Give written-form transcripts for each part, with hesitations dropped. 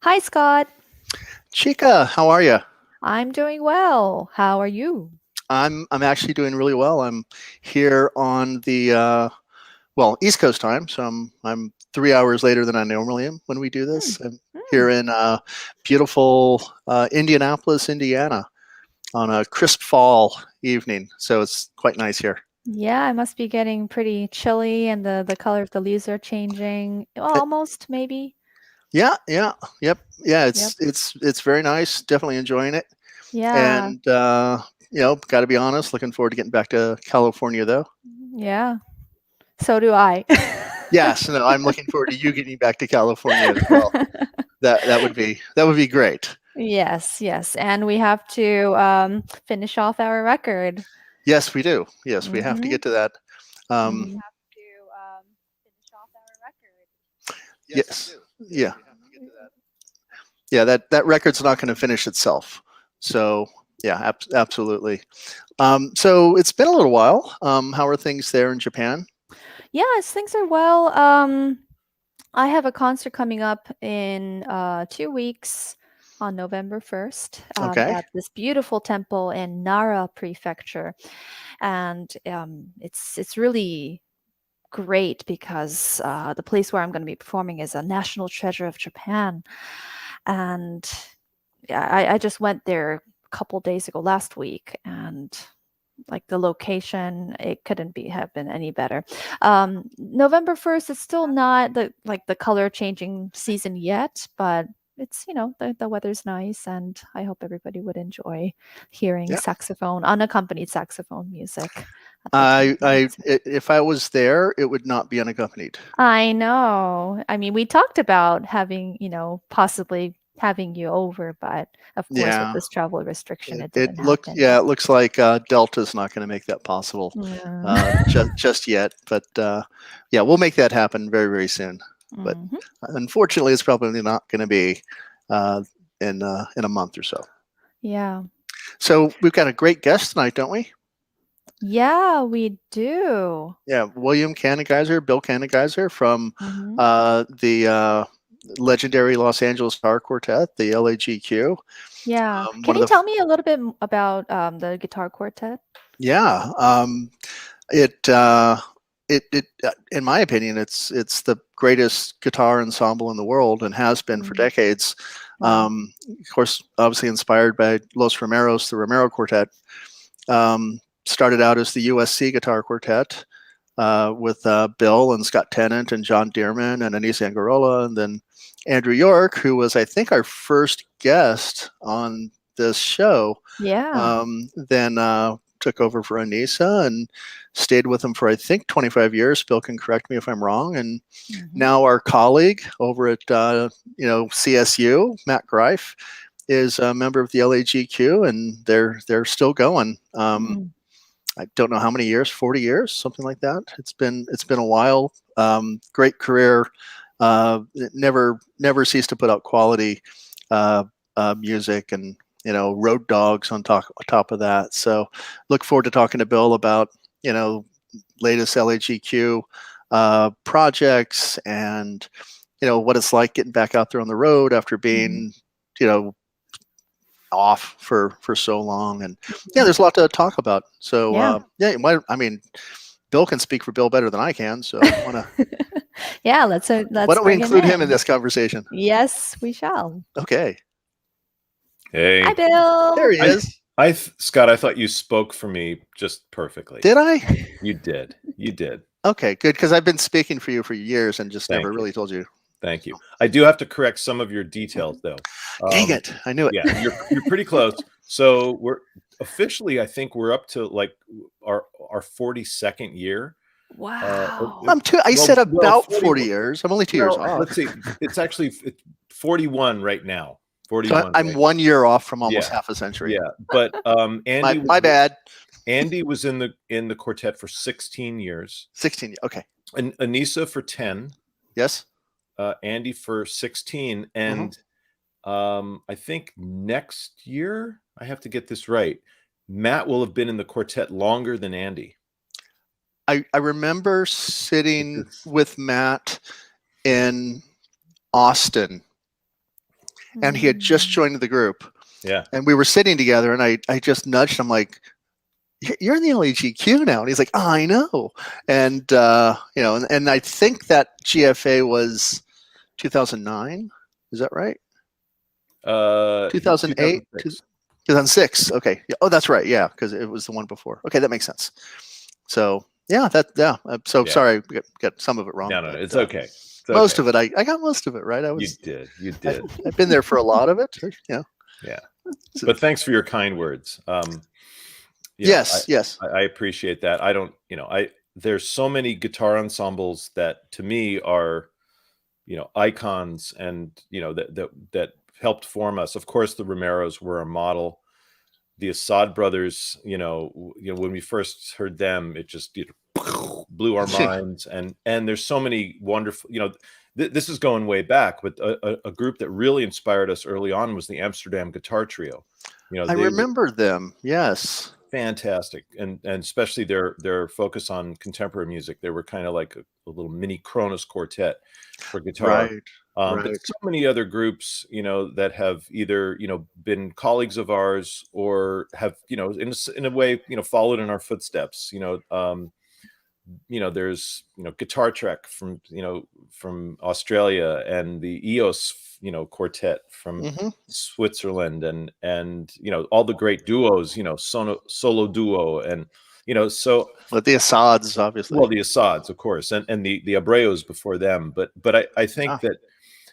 Hi, Scott. Chica, how are you? I'm doing well. How are you? I'm actually doing really well. I'm here on the East Coast time, so I'm 3 hours later than I normally am when we do Hmm. this. I'm Hmm. here in beautiful Indianapolis, Indiana, on a crisp fall evening, so it's quite nice here. Yeah, it must be getting pretty chilly and the color of the leaves are changing. Well, Uh, almost, maybe. yeah, yeah, yep, yeah. Yep. It's very nice. Definitely enjoying it, Yeah. and got to be honest, looking forward to getting back to California though. Yeah. So do I. Yes, no, I'm looking forward to you getting back to California as well. That would be great. Yes, yes. And we have to finish off our record. Yes, we do. Yes, we have to Mm-hmm. get to that. We Um, have to finish off our record. yes, yeah, yeah. That record's not going to finish itself. So yeah, absolutely. So it's been a little while. How are things there in Japan? Yes, things are well. I have a concert coming up in 2 weeks on November 1st Okay. at this beautiful temple in Nara Prefecture. And it's really great because the place where I'm going to be performing is a national treasure of Japan. And yeah, I just went there a couple days ago, last week, and like the location, it couldn't be have been any better. November 1st is still not the color changing season yet, but it's the weather's nice, and I hope everybody would enjoy hearing Yeah. saxophone, unaccompanied saxophone music at the temple. If I was there, it would not be unaccompanied. I know. I mean, we talked about having, possibly having you over, but of course, with Yeah. this travel restriction, It, it it didn't look happen. yeah, it looks like Delta's not going to make that possible Yeah. just yet. But yeah, we'll make that happen very very soon. But Mhm. unfortunately, it's probably not going to be uh, in a month or so. Yeah. So we've got a great guest tonight, don't we? Yeah, we do. Yeah, William Kanengiser, Bill Kanengiser from Mhm. the legendary Los Angeles Guitar Quartet, the LAGQ. Yeah. One Can of you the tell me a little bit about the guitar quartet? yeah. It in my opinion, it's the greatest guitar ensemble in the world and has been for Mm. decades. Wow. Of course, obviously inspired by Los Romeros, the Romero Quartet. Started out as the USC Guitar Quartet with Bill and Scott Tennant and John Dearman and Anise Angarola, and then Andrew York, who was I think our first guest on this show. Yeah. Then took over for Anissa and stayed with him for I think 25 years. Bill can correct me if I'm wrong. And Mhm. now our colleague over at CSU, Matt Greif, is a member of the LAGQ, and they're still going. Mm. I don't know how many years, 40 years, something like that. It's been a while. Great career. Never ceased to put out quality music, and Road Dogs on top of that. So look forward to talking to Bill about you know latest LAGQ projects, and what it's like getting back out there on the road after Mhm. being you know off for so long. And yeah, Mhm. there's a lot to talk about. So Yeah. yeah, I mean, Bill can speak for Bill better than I can. So Yeah, why let's don't we bring him include him in in. this conversation? Yes, we shall. Okay, Hi, Hey, there Bill. he is. Scott, I thought you spoke for me just perfectly. Did I? You did. You did. Okay, good, because I've been speaking for you for years and just never Thank you. really told you. Thank you. I do have to correct some of your details, though. Dang it! I knew it. Yeah, you're pretty close. So we're officially, I think we're up to like our 42nd year. Wow. I said about 40. 40 years. I'm only 2 years Well, off. let's see. It's actually 41 right now. So 41 I'm right. 1 year off from almost Yeah, half a century. yeah. But My bad. Andy was in the quartet for 16 years. 16. Okay. And Anissa for 10, Yes. Andy for 16, Uh-huh. and I think next year, I have to get this right, Matt will have been in the quartet longer than Andy. I remember sitting with Matt in Austin and he had just Mm. joined the group. Yeah. And we were sitting together, and I just nudged him like, "You're in the LAGQ now," and he's like, "Oh, I know." And you know, and I think that GFA was 2009. Is that right? 2008, 2006. 2006. Okay. Yeah. Oh, that's right. Yeah, because it was the one before. Okay, that makes sense. So yeah, so Yeah. sorry, we got some of it wrong. No, but, it's okay. It's most okay. of it, I got most of it right. You did. I've been there for a lot of it. Yeah. Yeah. So, But thanks for your kind words. yes. I appreciate that. I don't, there's so many guitar ensembles that to me are, icons and, that helped form us. Of course, the Romeros were a model. The Assad brothers, when we first heard them, it just blew our minds. And there's so many wonderful, this is going way back, but a group that really inspired us early on was the Amsterdam Guitar Trio. I They were remember them. Yes. fantastic, and especially their focus on contemporary music. They were kind of like a little mini Kronos quartet for guitar. Right. But so many other groups, that have either been colleagues of ours or have in a way followed in our footsteps. There's Guitar Trek from Australia, and the EOS quartet from Switzerland, and all the great duos, solo duo, and so But the Assads, obviously. well, the Assads, of course, and the Abreos before them. But I think that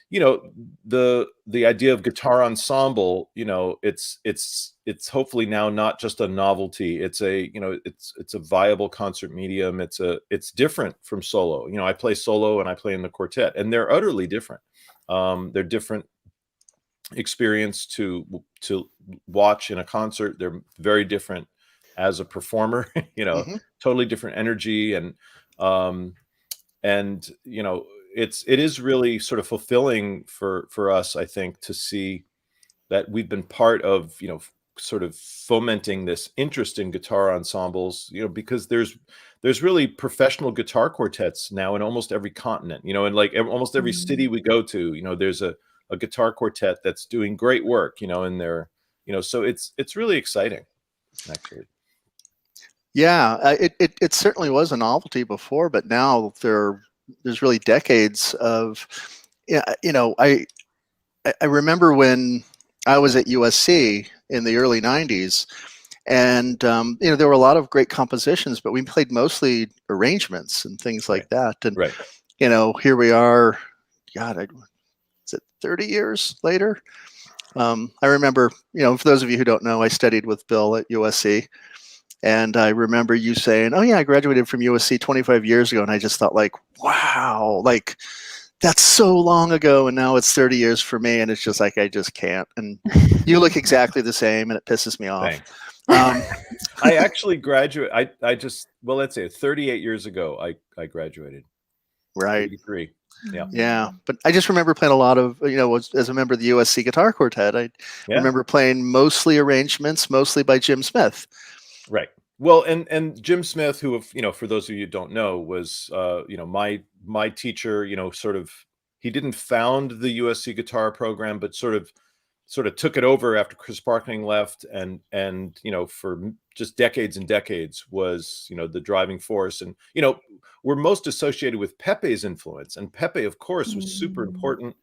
the idea of guitar ensemble, it's hopefully now not just a novelty. It's a it's a viable concert medium. It's different from solo. I play solo and I play in the quartet, and they're utterly different. They're different experience to watch in a concert. They're very different as a performer. Totally different energy, and it is really sort of fulfilling for us, I think, to see that we've been part of, sort of fomenting this interest in guitar ensembles, because there's really professional guitar quartets now in almost every continent, and like almost every city we go to, there's a guitar quartet that's doing great work, in their, so it's really exciting, actually. Yeah, it certainly was a novelty before, but now there's really decades of, I remember when I was at USC in the early 90s, and there were a lot of great compositions, but we played mostly arrangements and things like that. And here we are, God, is it 30 years later? I remember, for those of you who don't know, I studied with Bill at USC. And I remember you saying, "Oh yeah, I graduated from USC 25 years ago," and I just thought, like, wow, like that's so long ago, and now it's 30 years for me, and it's just like I just can't. And you look exactly the same, and it pisses me off. I actually graduated. Let's say 38 years ago, I graduated. Right. 83. Yeah. Yeah. But I just remember playing a lot of, as a member of the USC Guitar Quartet, I remember playing mostly arrangements, mostly by Jim Smith. Right. Well, and Jim Smith, who, for those of you who don't know, was, my teacher, sort of, he didn't found the USC guitar program, but sort of took it over after Chris Parkning left, and for just decades and decades was, the driving force. And, we're most associated with Pepe's influence, and Pepe, of course, was super important.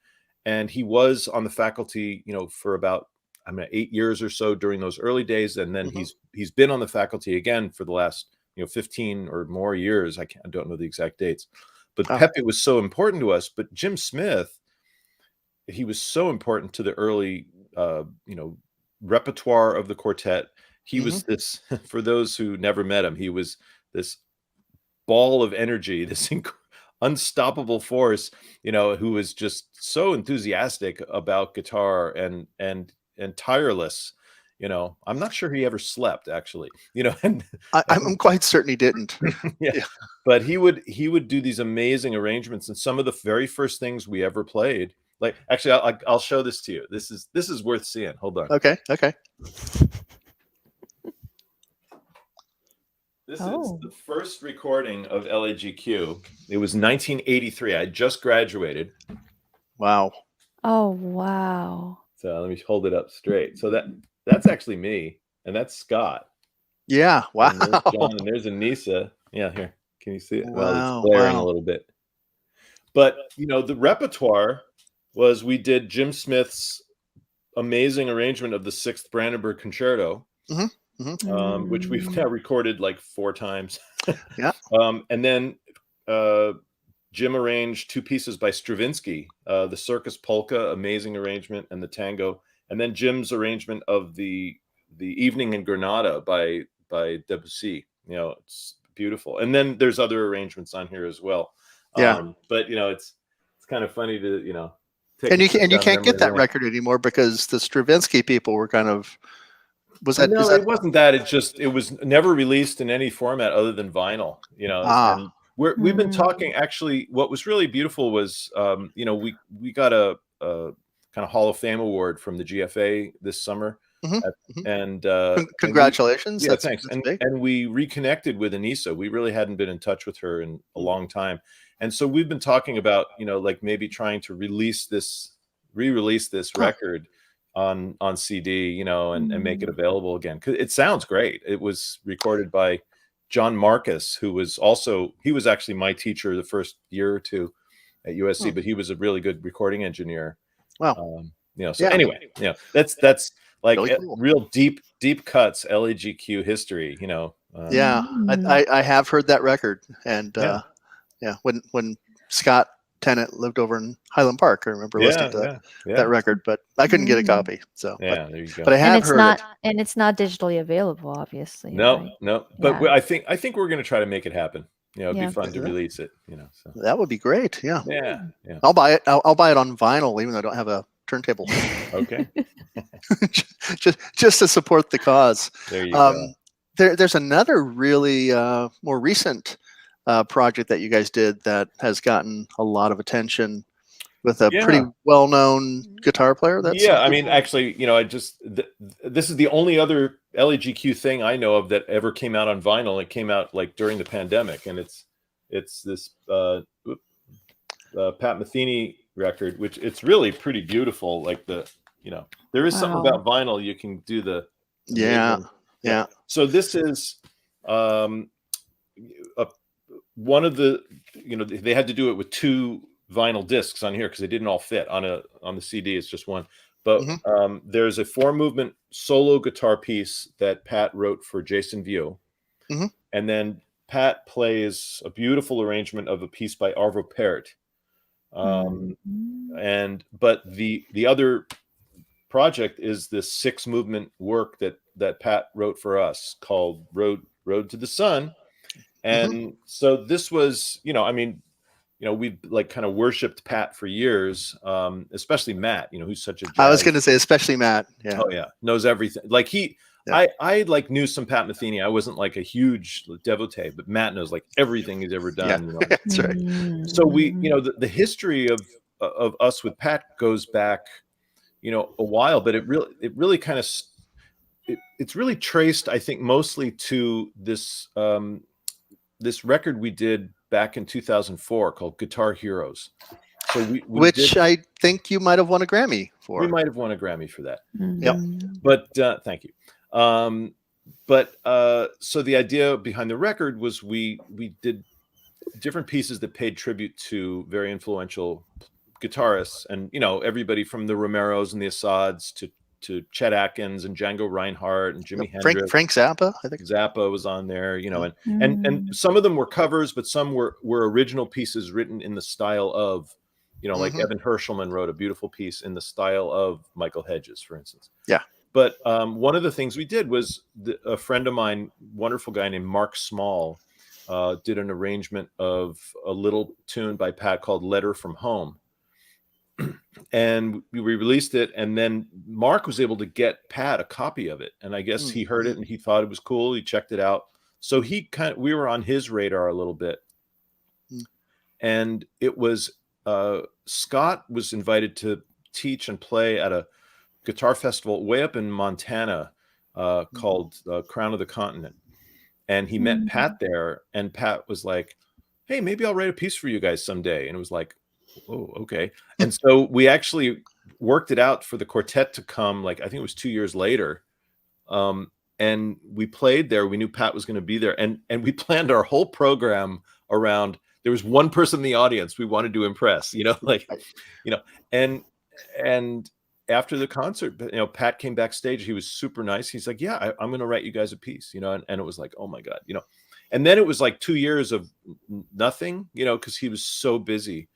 And he was on the faculty, for about 8 years or so during those early days, and then he's been on the faculty again for the last 15 or more years. I don't know the exact dates, but Pepe was so important to us. But Jim Smith, he was so important to the early repertoire of the quartet. He was this, for those who never met him, he was this ball of energy, this unstoppable force, who was just so enthusiastic about guitar and tireless. I'm not sure he ever slept, actually. And I'm quite certain he didn't. Yeah. But he would do these amazing arrangements, and some of the very first things we ever played. Like, actually, I'll show this to you. This is worth seeing. Hold on. Okay. This is the first recording of LAGQ. It was 1983. I just graduated. Wow. Oh, wow. So let me hold it up straight. So that's actually me, and that's Scott. Yeah. Wow. And there's John, and there's Anissa. Yeah, here. Can you see it? Well, it's Wow, glaring wow. a little bit. But the repertoire was, we did Jim Smith's amazing arrangement of the 6th Brandenburg Concerto, which we've now recorded like 4 times. Yeah. And then Jim arranged 2 pieces by Stravinsky, the Circus Polka, amazing arrangement, and the Tango. And then Jim's arrangement of the Evening in Granada by Debussy. It's beautiful. And then there's other arrangements on here as well. Yeah. But it's kind of funny to take And a you trip down can't get memory that lane. record anymore because the Stravinsky people were kind of. Was that? No, is that it wasn't that. It was never released in any format other than vinyl. And we've been talking. Actually, what was really beautiful was, we got a kind of Hall of Fame award from the GFA this summer, and congratulations. Yeah, thanks. That's big. And we reconnected with Anissa. We really hadn't been in touch with her in a long time, and so we've been talking about like maybe trying to re-release this record on CD, and make it available again, because it sounds great. It was recorded by John Marcus, who was actually my teacher the first year or 2 at USC, but he was a really good recording engineer. Wow. So anyway, that's like Really cool. real deep cuts LAGQ history. I have heard that record, and when Scott Tennant lived over in Highland Park, I remember listening to that record, but I couldn't get a copy. So there you go. But I have heard it. And it's not digitally available, obviously. No, right? no. But I think we're going to try to make it happen. It'd be fun to release it. So that would be great. Yeah. Yeah. I'll buy it. I'll buy it on vinyl, even though I don't have a turntable. Okay. just to support the cause. There you go. There's another really more recent project that you guys did that has gotten a lot of attention with a pretty well-known guitar player. I mean, actually, this is the only other LAGQ thing I know of that ever came out on vinyl. It came out like during the pandemic, and it's this Pat Metheny record, which it's really pretty beautiful. Like there is something about vinyl. You can do the yeah. So this is one of the they had to do it with 2 vinyl discs on here because they didn't all fit on the CD. It's just one. But there's a 4-movement solo guitar piece that Pat wrote for Jason View, and then Pat plays a beautiful arrangement of a piece by Arvo Pärt. But the other project is this 6-movement work that Pat wrote for us called Road to the Sun. And so this was, we've like kind of worshipped Pat for years, especially Matt, who's such a I was going to say, especially Matt. Yeah. Oh yeah. Knows everything. Like I like knew some Pat Metheny. I wasn't like a huge devotee, but Matt knows like everything he's ever done. That's right. So we, the history of us with Pat goes back, a while, but it really kind of, it's really traced, I think, mostly to this, this record we did back in 2004 called Guitar Heroes. So which I think you might have won a Grammy for. We might have won a Grammy for that. Yep. But thank you. So the idea behind the record was we did different pieces that paid tribute to very influential guitarists, and everybody from the Romeros and the Assads to Chet Atkins and Django Reinhardt and Jimi Hendrix. Frank Zappa, I think. Zappa was on there, and some of them were covers, but some were original pieces written in the style of, like Evan Hershelman wrote a beautiful piece in the style of Michael Hedges, for instance. Yeah. But one of the things we did was a friend of mine, wonderful guy named Mark Small, did an arrangement of a little tune by Pat called Letter from Home. And we released it, and then Mark was able to get Pat a copy of it, and I guess he heard it and he thought it was cool. He checked it out, so we were on his radar a little bit. And it was Scott was invited to teach and play at a guitar festival way up in Montana called Crown of the Continent, and he met Pat there, and Pat was like, "Hey, maybe I'll write a piece for you guys someday," and it was like, oh, okay. And so we worked it out for the quartet to come, like, I think it was 2 years later. And we played there. We knew Pat was going to be there. And we planned our whole program around, there was one person in the audience we wanted to impress, like, and after the concert, Pat came backstage. He was super nice. He's like, yeah, I'm going to write you guys a piece, and it was like, oh my God, and then it was like 2 years of nothing, because he was so busy.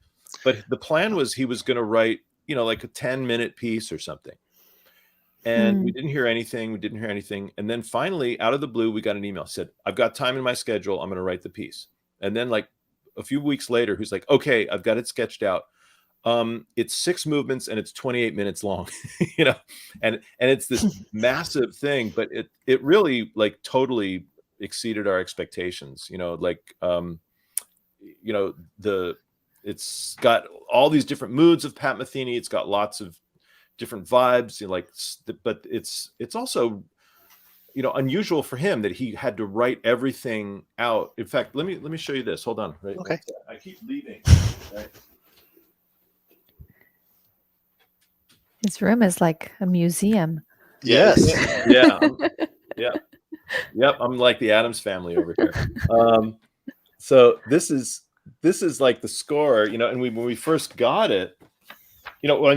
But the plan was he was going to write, like a 10-minute piece or something. And we didn't hear anything. And then finally, out of the blue, we got an email. Said, I've got time in my schedule. I'm going to write the piece. And then like a few weeks later, he's like, okay, I've got it sketched out. It's 6 movements and it's 28 minutes long, and it's this massive thing, but it really like totally exceeded our expectations, it's got all these different moods of Pat Metheny. It's got lots of different vibes, but it's also, unusual for him that he had to write everything out. In fact, let me show you this. Hold on. Right. Okay. I keep leaving. Right. His room is like a museum. Yes. Yeah. Yep. I'm like the Addams Family over here. So this is like the score, and when we first got it,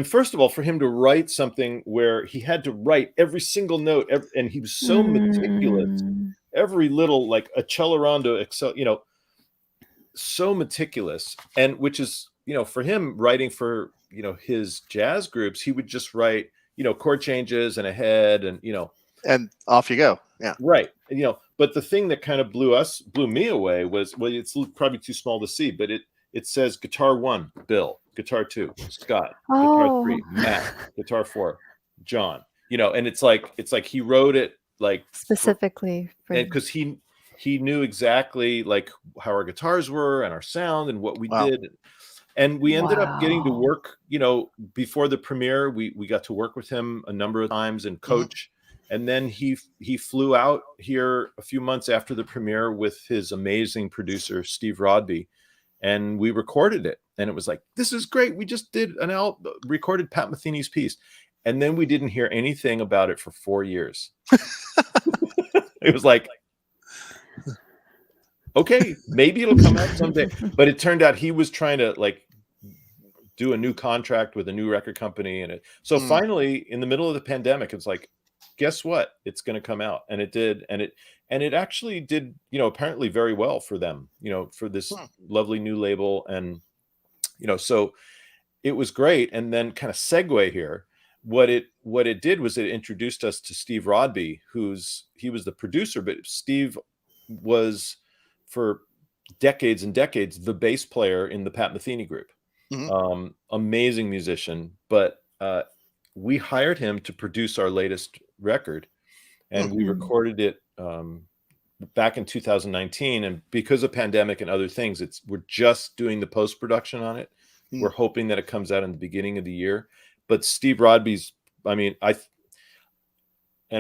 first of all, for him to write something where he had to write every single note, and he was so meticulous, every little, like accelerando, so meticulous, and which is, for him writing for, his jazz groups, he would just write, chord changes and a head and, and off you go. Yeah. Right. But the thing that kind of blew me away was, well, it's probably too small to see, but it says guitar 1, Bill, guitar 2, Scott, guitar 3, Matt, guitar 4, John, and it's like he wrote it like specifically because he knew exactly like how our guitars were and our sound and what we did. And we ended up getting to work, before the premiere, we got to work with him a number of times and coach. And then he flew out here a few months after the premiere with his amazing producer, Steve Rodby. And we recorded it. And it was like, this is great. We just did recorded Pat Metheny's piece. And then we didn't hear anything about it for 4 years. It was like, okay, maybe it'll come out someday. But it turned out he was trying to like do a new contract with a new record company. And so finally, in the middle of the pandemic, it's like, guess what? It's going to come out. And it did. And it actually did, apparently very well for them, for this lovely new label. And, so it was great. And then kind of segue here, what it did was it introduced us to Steve Rodby, he was the producer, but Steve was for decades and decades the bass player in the Pat Metheny group. Amazing musician, but we hired him to produce our latest record, and we recorded it back in 2019. And because of pandemic and other things, we're just doing the post-production on it. We're hoping that it comes out in the beginning of the year. But Steve Rodby's, and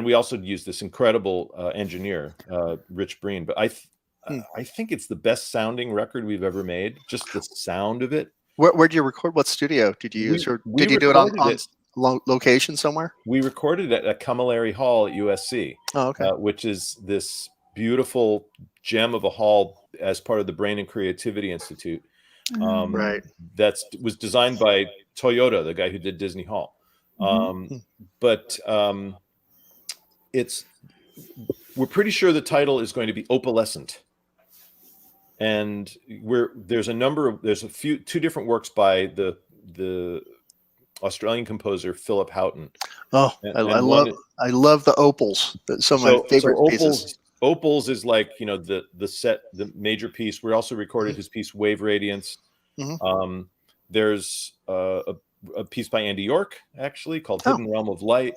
we also used this incredible engineer, Rich Breen, but I think it's the best sounding record we've ever made. Just the sound of it. Where'd you record? What studio did you use? Or did you do it on location somewhere? We recorded it at Camilleri Hall at USC, which is this beautiful gem of a hall as part of the Brain and Creativity Institute. Right. That was designed by Toyota, the guy who did Disney Hall. But we're pretty sure the title is going to be Opalescent. And there's two different works by the Australian composer Philip Houghton. Oh, I love the opals. Some of my favorite pieces. Opals is like, the major piece. We also recorded his piece Wave Radiance. There's a piece by Andy York, actually, called Hidden Realm of Light.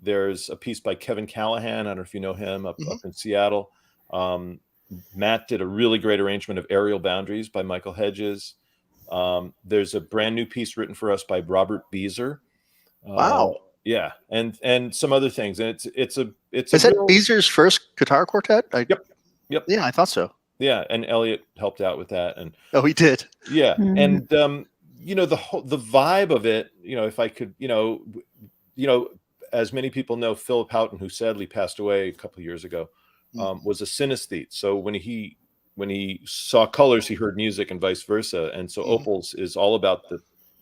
There's a piece by Kevin Callahan. I don't know if you know him, up in Seattle. Matt did a really great arrangement of Aerial Boundaries by Michael Hedges. There's a brand new piece written for us by Robert Beezer. Wow. Yeah, and some other things. And it's a Is that Beezer's first guitar quartet? Yep. Yeah, I thought so. Yeah, and Elliot helped out with that. And he did. Yeah, and you know, the vibe of it, you know, if I could, you know, as many people know, Philip Houghton, who sadly passed away a couple of years ago, was a synesthete. So when he saw colors, he heard music, and vice versa. And so Opals is all about the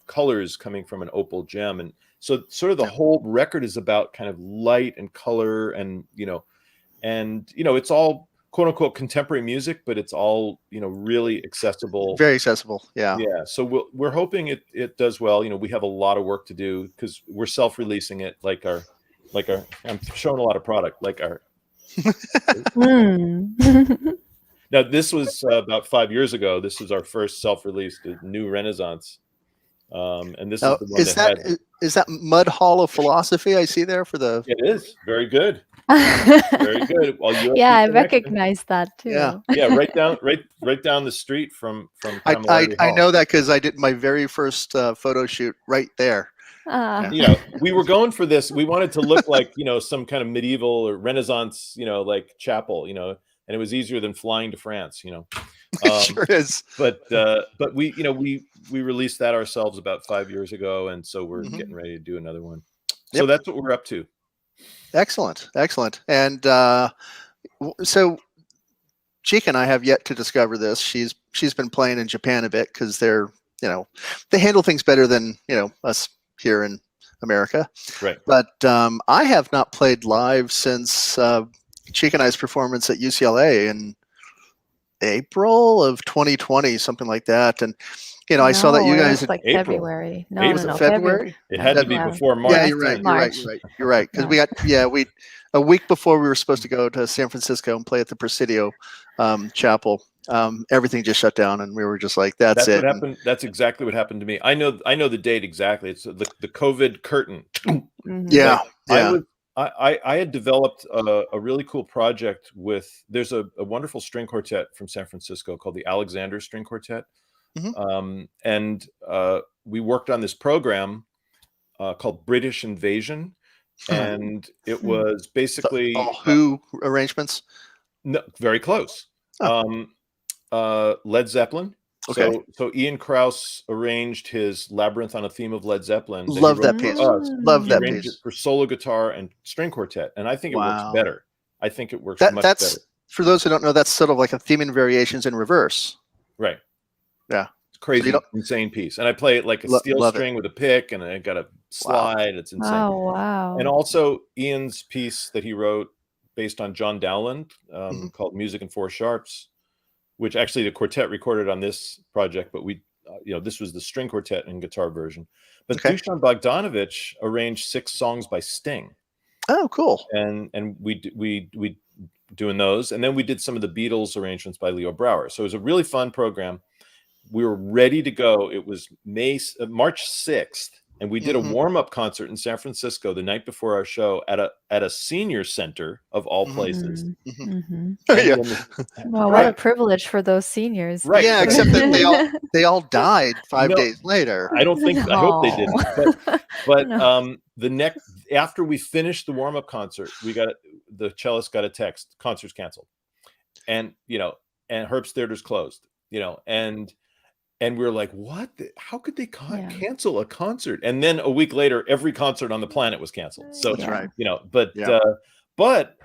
colors coming from an opal gem. And so sort of the whole record is about kind of light and color, and it's all quote unquote contemporary music, but it's all, really accessible. Very accessible. Yeah. Yeah. So we're hoping it does well. You know, we have a lot of work to do because we're self-releasing it, like our I'm showing a lot of product, like our. Now, this was about 5 years ago. This is our first self-released New Renaissance. And this is the one is that Mud Hall of Philosophy I see there for the. It is very good. Very good. Well, yeah, I recognize that too. Yeah, right down the street from I know that because I did my very first photo shoot right there. We were going for this. We wanted to look like, some kind of medieval or Renaissance, like chapel, and it was easier than flying to France, Sure is. But we released that ourselves about 5 years ago, and so we're getting ready to do another one. Yep. So that's what we're up to. Excellent. And so Chika and I have yet to discover this. She's been playing in Japan a bit because they handle things better than us here in America. Right. But I have not played live since Chika and I's performance at UCLA in April of 2020, something like that. And I saw that you guys like April. February. No, was it February? It had to be before March. Yeah, you're right. Because we a week before we were supposed to go to San Francisco and play at the Presidio Chapel. Everything just shut down, and we were just like, "That's it." What happened. That's exactly what happened to me. I know the date exactly. It's the COVID curtain. Yeah, I had developed a really cool project with. There's a wonderful string quartet from San Francisco called the Alexander String Quartet. And we worked on this program called British Invasion, and it was basically Who arrangements. No, very close. Led Zeppelin. Okay. So Ian Krauss arranged his Labyrinth on a theme of Led Zeppelin. Love that piece. Love that piece. It for solo guitar and string quartet, and I think it works better. I think it works much better. For those who don't know, that's sort of like a theme and variations in reverse. Right. Yeah. It's crazy, insane piece. And I play it like a steel string with a pick, and I got a slide. It's insane. Oh, wow. And also Ian's piece that he wrote based on John Dowland called Music in Four Sharps, which actually the quartet recorded on this project, but we, this was the string quartet and guitar version. But Dusan Bogdanovich arranged 6 songs by Sting. Oh, cool. And we doing those, and then we did some of the Beatles arrangements by Leo Brouwer. So it was a really fun program. We were ready to go. It was March 6th, and we did a warm-up concert in San Francisco the night before our show at a senior center of all places. Well, what a privilege for those seniors. Right. Yeah, except that they all died 5 days later. I don't think. I hope they didn't. But the next after we finished the warm-up concert, the cellist got a text: concert's canceled, and Herbst Theater's closed. And we were like, what? How could they cancel a concert? And then a week later, every concert on the planet was canceled. So, that's right. But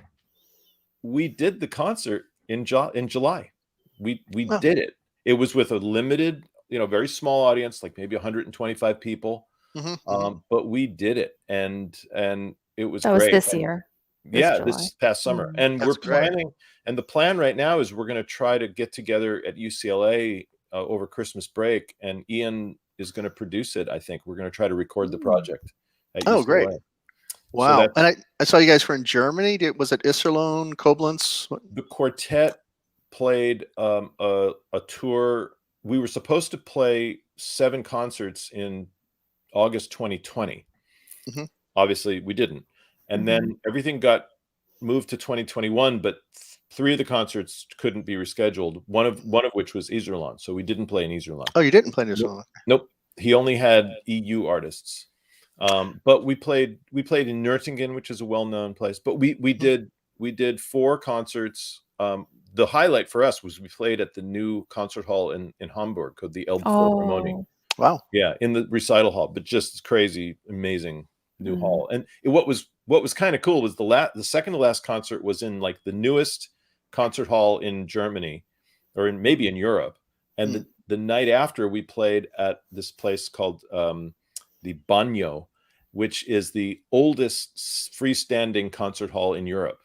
we did the concert in July. We did it. It was with a limited, very small audience, like maybe 125 people. But we did it. And it was great. That was this year. This past summer. And we're planning. And the plan right now is we're going to try to get together at UCLA over Christmas break, and Ian is going to produce it. I think we're going to try to record the project. Oh, great! Wow! So and I saw you guys were in Germany. Was it Iserlohn, Koblenz? The quartet played a tour. We were supposed to play 7 concerts in August 2020. Obviously, we didn't, and then everything got moved to 2021. But 3 of the concerts couldn't be rescheduled. One of which was Iserlohn, so we didn't play in Iserlohn. Oh, you didn't play in Iserlohn? Nope. He only had EU artists. But we played in Nürtingen, which is a well-known place. But we did 4 concerts. The highlight for us was we played at the new concert hall in Hamburg called the Elbphilharmonie. Wow. Yeah, in the recital hall, but just crazy, amazing new Mm. hall. And what was kind of cool was the second to last concert was in like the newest concert hall in Germany, or maybe in Europe. And the night after, we played at this place called the Bagno, which is the oldest freestanding concert hall in Europe.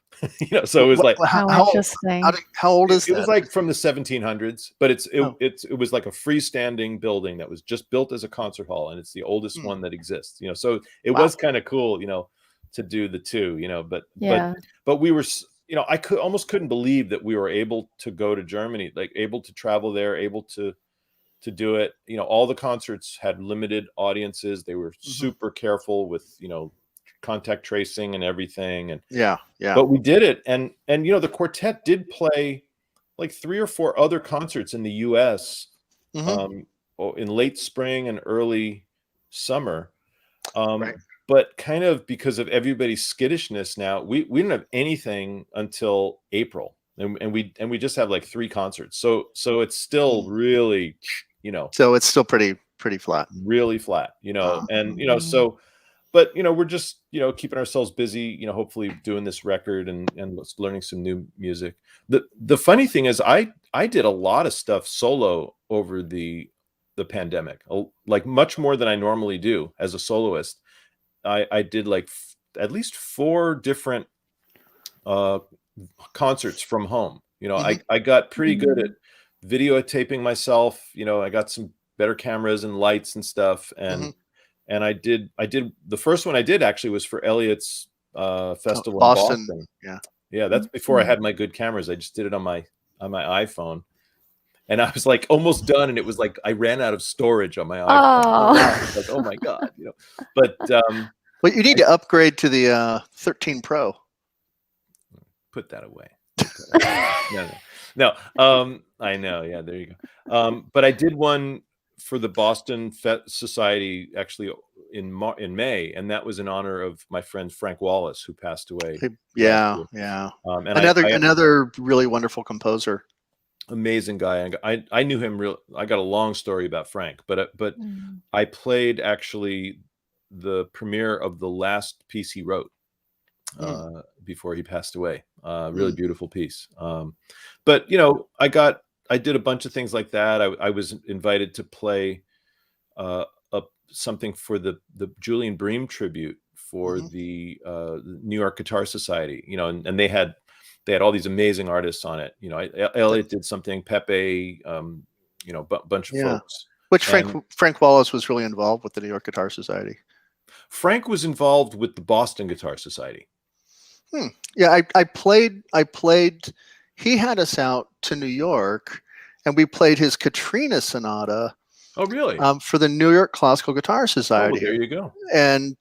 So it was like How interesting. How old is it that? was like from the 1700s, but it Oh. was like a freestanding building that was just built as a concert hall, and it's the oldest one that exists. So it Wow. was kind of cool, to do the two, but we were, I almost couldn't believe that we were able to go to Germany, like able to travel there, able to do it. All the concerts had limited audiences. They were super careful with, contact tracing and everything. And yeah. but we did it. And the quartet did play like 3 or 4 other concerts in the US in late spring and early summer. Right. But kind of because of everybody's skittishness now, we didn't have anything until April. And we just have like 3 concerts. So it's still really, So it's still pretty flat. really flat, and so, but we're just keeping ourselves busy, hopefully doing this record and learning some new music. The funny thing is I did a lot of stuff solo over the pandemic, like much more than I normally do as a soloist. I did like at least 4 different concerts from home. I got pretty good at videotaping myself. I got some better cameras and lights and stuff, and I did the first one I did actually was for Elliot's festival in Boston. Yeah, that's before I had my good cameras. I just did it on my iPhone, and I was like almost done, and it was like I ran out of storage on my iPhone. I was like, oh my god, but well, you need to upgrade to the 13 Pro. Put that away. No. I know. Yeah, there you go. But I did one for the Boston Society actually in May, and that was in honor of my friend Frank Wallace, who passed away. Yeah. And another really wonderful composer. Amazing guy. I knew him I got a long story about Frank, but I played actually the premiere of the last piece he wrote before he passed away. Really beautiful piece. But I did a bunch of things like that. I was invited to play something for the Julian Bream tribute for the New York Guitar Society, and they had all these amazing artists on it. Elliot did something, Pepe, bunch of folks. Which Frank Wallace was really involved with the New York Guitar Society. Frank was involved with the Boston Guitar Society. Yeah, I played. He had us out to New York, and we played his Katrina Sonata. Oh, really? For the New York Classical Guitar Society. Oh, there you go. And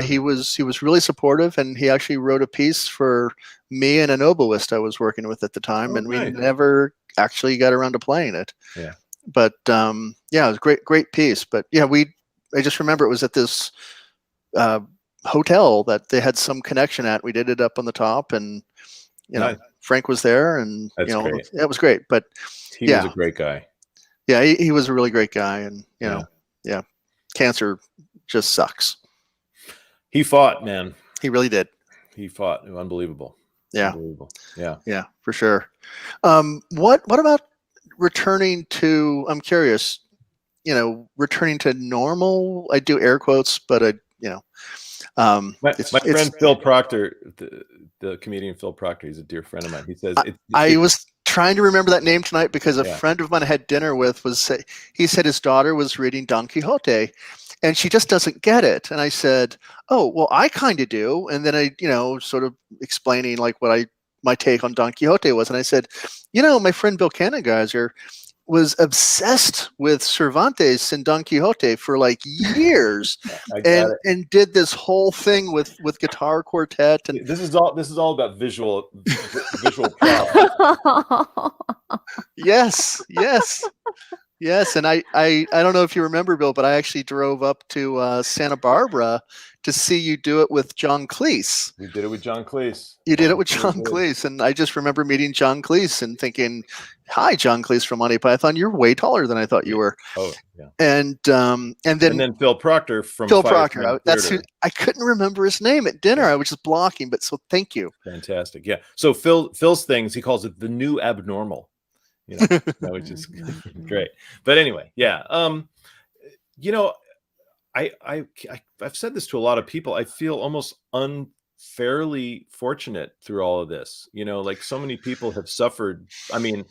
he was really supportive, and he actually wrote a piece for me and an oboist I was working with at the time, and we never actually got around to playing it. Yeah. But it was a great piece. But yeah, I just remember it was at this hotel that they had some connection at. We did it up on the top, and nice. Frank was there, and great. It was great. But he was a great guy. Yeah, he was a really great guy, and cancer just sucks. He fought, man. He really did. He fought. Unbelievable. Yeah. Unbelievable. Yeah. Yeah, for sure. What about returning to? I'm curious. Returning to normal. I do air quotes, but my friend Phil Proctor, the comedian Phil Proctor, he's a dear friend of mine. He says I was trying to remember that name tonight because a friend of mine I had dinner with he said his daughter was reading Don Quixote, and she just doesn't get it. And I said, oh, well, I kind of do. And then I, sort of explaining like what my take on Don Quixote was. And I said, my friend Bill Kanengiser was obsessed with Cervantes and Don Quixote for like years, and did this whole thing with Guitar Quartet. And this is all about visual prop. Yes. Yes, and I don't know if you remember, Bill, but I actually drove up to Santa Barbara to see you do it with John Cleese. We did it with John Cleese. You did it with Sure John did. Cleese, and I just remember meeting John Cleese and thinking, "Hi, John Cleese from Monty Python. You're way taller than I thought you were." Oh, yeah. And then Phil Proctor from Phil Fire Proctor. Time That's who Theater. I couldn't remember his name at dinner. Yeah. I was just blocking, but so thank you. Fantastic. Yeah. So Phil's things, he calls it the new abnormal. Which is great. But anyway, yeah. I've said this to a lot of people. I feel almost unfairly fortunate through all of this. Like so many people have suffered. I mean,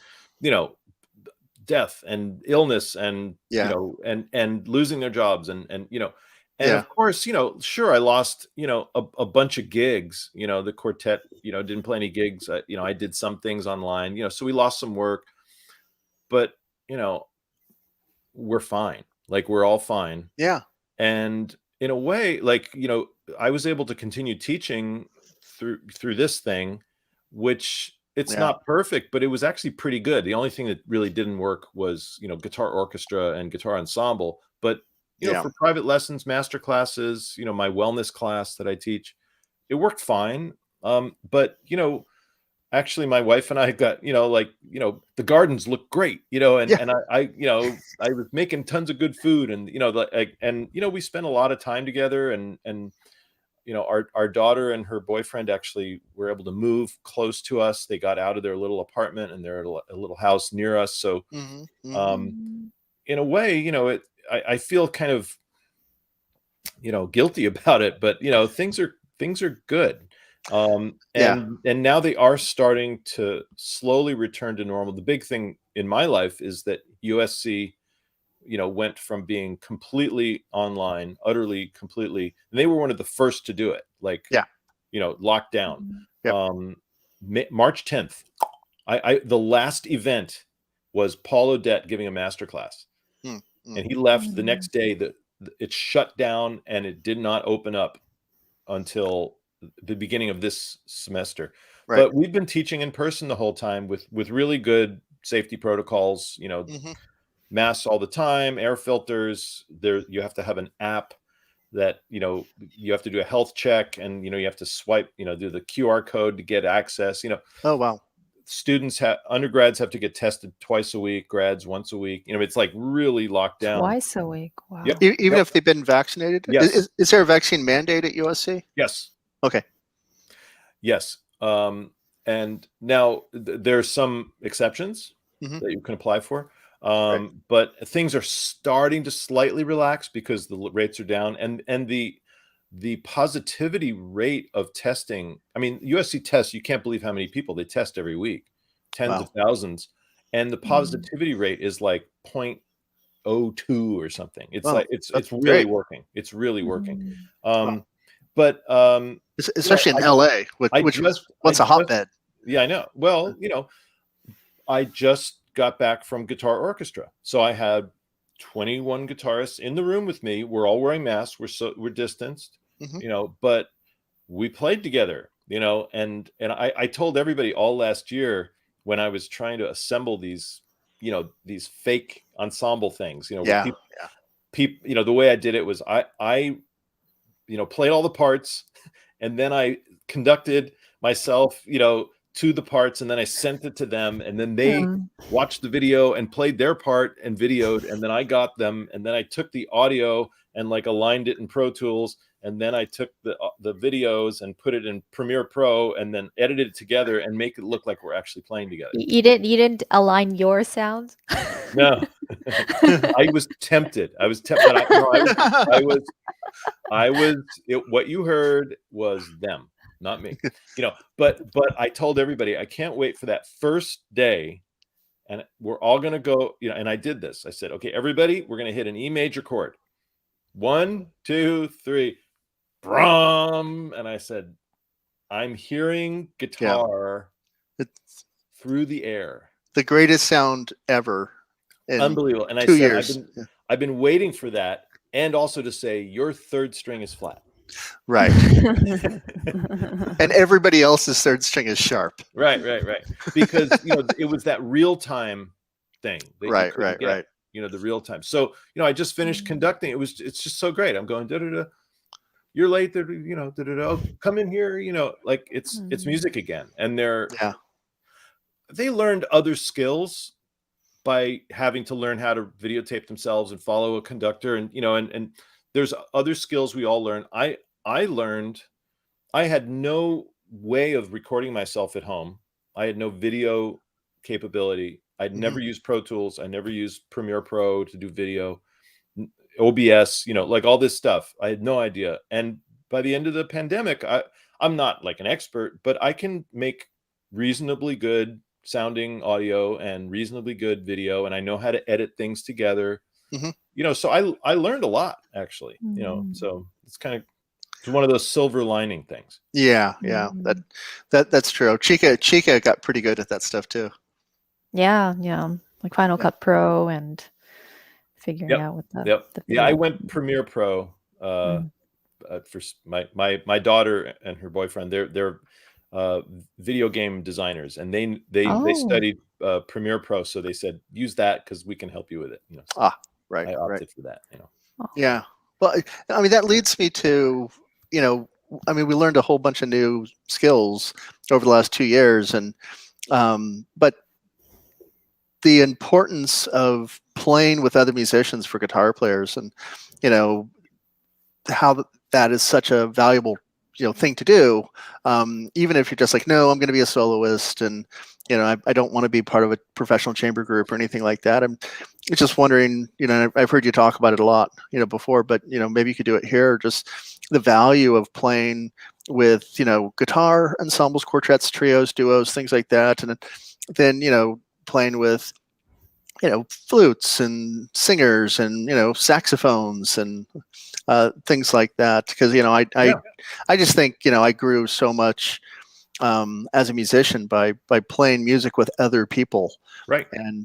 death and illness and and losing their jobs and of course, sure, I lost, a bunch of gigs. The quartet, didn't play any gigs. I did some things online, so we lost some work. But, we're fine. Like, we're all fine. Yeah. And in a way, like, I was able to continue teaching through this thing, which it's not perfect, but it was actually pretty good. The only thing that really didn't work was, guitar orchestra and guitar ensemble. But, for private lessons, master classes, my wellness class that I teach, it worked fine. But, actually my wife and I got, the gardens look great, and I was making tons of good food and, we spent a lot of time together and our daughter and her boyfriend actually were able to move close to us. They got out of their little apartment and they're at a little house near us. So, in a way, I feel kind of, guilty about it, but, things are good. And now they are starting to slowly return to normal. The big thing in my life is that USC, went from being completely online, completely, and they were one of the first to do it. Like, locked down. March 10th, the last event was Paul Odette giving a masterclass, and he left the next day. It shut down and it did not open up until the beginning of this semester. Right. But we've been teaching in person the whole time with really good safety protocols, masks all the time, air filters. You have to have an app that, you have to do a health check and, you have to swipe, do the QR code to get access, Oh, wow. Undergrads have to get tested twice a week, grads once a week. It's like really locked down. Twice a week. Wow. Yep. Even if they've been vaccinated? Yes. Is there a vaccine mandate at USC? Yes. Okay. Yes. And now there's some exceptions that you can apply for. But things are starting to slightly relax because the rates are down and the positivity rate of testing. I mean, USC tests, you can't believe how many people they test every week, tens of thousands. And the positivity rate is like 0.02 or something. It's it's really working. It's really working. But especially in LA, what's a hotbed? Yeah, I know. Well, I just got back from guitar orchestra, so I had 21 guitarists in the room with me. We're all wearing masks. We're distanced, but we played together, and I told everybody all last year when I was trying to assemble these, these fake ensemble things, people, the way I did it was I played all the parts and then I conducted myself, to the parts, and then I sent it to them, and then they watched the video and played their part and videoed, and then I got them, and then I took the audio and aligned it in Pro Tools, and then I took the videos and put it in Premiere Pro, and then edited it together and make it look like we're actually playing together. You didn't align your sounds? No. I was tempted. What you heard was them, not me, but I told everybody, I can't wait for that first day. And we're all going to go, and I did this. I said, okay, everybody, we're going to hit an E major chord. 1, 2, 3, brum. And I said, I'm hearing guitar through the air. The greatest sound ever. Unbelievable. And 2 years. I've been waiting for that. And also to say, your third string is flat. Right. And everybody else's third string is sharp. Right. Because, it was that real time thing. Right. you know, the real time. So, you know, I just finished conducting. It's just so great. I'm going, da da da. You're late, you know, da da da. Oh, come in here, you know, like it's music again. And they learned other skills by having to learn how to videotape themselves and follow a conductor, and you know, and there's other skills we all learn. I learned, I had no way of recording myself at home. I had no video capability. I'd never used Pro Tools. I never used Premiere Pro to do video, OBS, you know, like all this stuff. I had no idea. And by the end of the pandemic, I'm not like an expert, but I can make reasonably good sounding audio and reasonably good video, and I know how to edit things together. You know, so I learned a lot, actually. You know, so it's one of those silver lining things. Yeah, that's true. Chica got pretty good at that stuff too. Yeah, like Final Cut Pro and figuring out what the yeah, I went Premiere Pro for my daughter and her boyfriend. They're video game designers, and they studied Premiere Pro, so they said use that because we can help you with it. You know, so I opted for that. You know, yeah. Well, I mean, that leads me to, you know, I mean, we learned a whole bunch of new skills over the last 2 years, and but the importance of playing with other musicians for guitar players, and you know how that is such a valuable, you know, thing to do, even if you're just like, no, I'm going to be a soloist, and you know, I don't want to be part of a professional chamber group or anything like that. I'm just wondering, you know, I've heard you talk about it a lot, you know, before, but you know, maybe you could do it here. Just the value of playing with, you know, guitar ensembles, quartets, trios, duos, things like that, and then you know, playing with, you know, flutes and singers and, you know, saxophones and things like that. Because, you know, I just think, you know, I grew so much as a musician by playing music with other people. Right. And,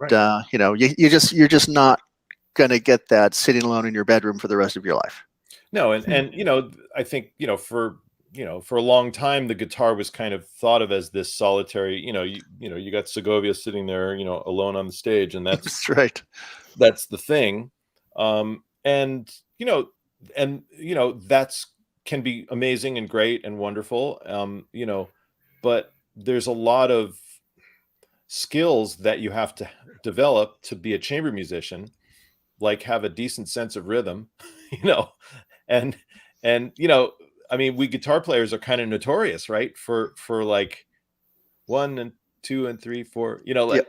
you know, you're just not going to get that sitting alone in your bedroom for the rest of your life. No. And, you know, I think, you know, for a long time, the guitar was kind of thought of as this solitary, you know, you got Segovia sitting there, you know, alone on the stage, and that's right. That's the thing. And, you know, that's can be amazing and great and wonderful. You know, but there's a lot of skills that you have to develop to be a chamber musician, like have a decent sense of rhythm, you know, and, you know, I mean, we guitar players are kind of notorious, right? For like 1 and 2 and 3, 4, you know, like,